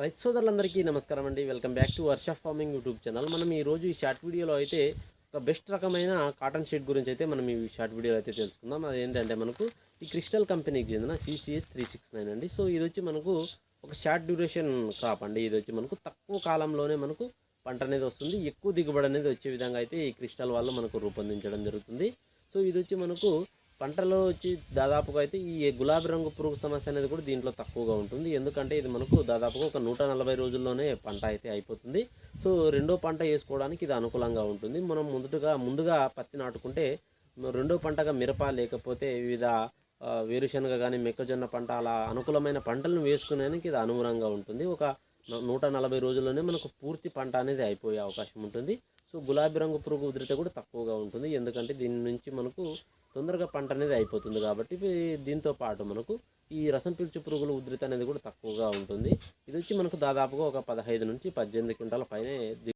రైతు సోదరులందరికీ నమస్కారం అండి. Welcome back to Varsha farming YouTube channel. మనం ఈరోజు ఈ షార్ట్ వీడియోలో అయితే ఒక బెస్ట్ రకమైన కాటన్ షీట్ గురించి అయితే మనం ఈ షార్ట్ వీడియోలో అయితే తెలుసుకుందాం. అదేంటంటే మనకు ఈ క్రిస్టల్ కంపెనీకి చెందిన CCS 369 అండి. సో ఇది వచ్చి మనకు ఒక షార్ట్ డ్యూరేషన్ క్రాప్ అండి. ఇది వచ్చి మనకు తక్కువ కాలంలోనే మనకు పంట అనేది వస్తుంది, ఎక్కువ దిగుబడి అనేది వచ్చే విధంగా అయితే ఈ క్రిస్టల్ వాళ్ళు మనకు రూపొందించడం జరుగుతుంది. సో ఇది వచ్చి మనకు పంటలో వచ్చి దాదాపుగా అయితే ఈ గులాబీ రంగు పురుగు సమస్య అనేది కూడా దీంట్లో తక్కువగా ఉంటుంది. ఎందుకంటే ఇది మనకు దాదాపుగా ఒక 140 రోజుల్లోనే పంట అయితే అయిపోతుంది. సో రెండో పంట వేసుకోవడానికి ఇది అనుకూలంగా ఉంటుంది. మనం ముందుగా పత్తి నాటుకుంటే రెండో పంటగా మిరప లేకపోతే వివిధ వేరుశనగ కానీ మొక్కజొన్న పంట అలా అనుకూలమైన పంటలను వేసుకునేందుకు ఇది అనుగుణంగా ఉంటుంది. ఒక 140 రోజుల్లోనే మనకు పూర్తి పంట అనేది అయిపోయే అవకాశం ఉంటుంది. సో గులాబీ రంగు పురుగు ఉధృతి కూడా తక్కువగా ఉంటుంది. ఎందుకంటే దీని నుంచి మనకు తొందరగా పంట అనేది అయిపోతుంది కాబట్టి దీంతో పాటు మనకు ఈ రసం పీల్చు పురుగుల ఉధృతి అనేది కూడా తక్కువగా ఉంటుంది. ఇది వచ్చి మనకు దాదాపుగా ఒక 15 నుంచి 18 క్వింటాల పైనే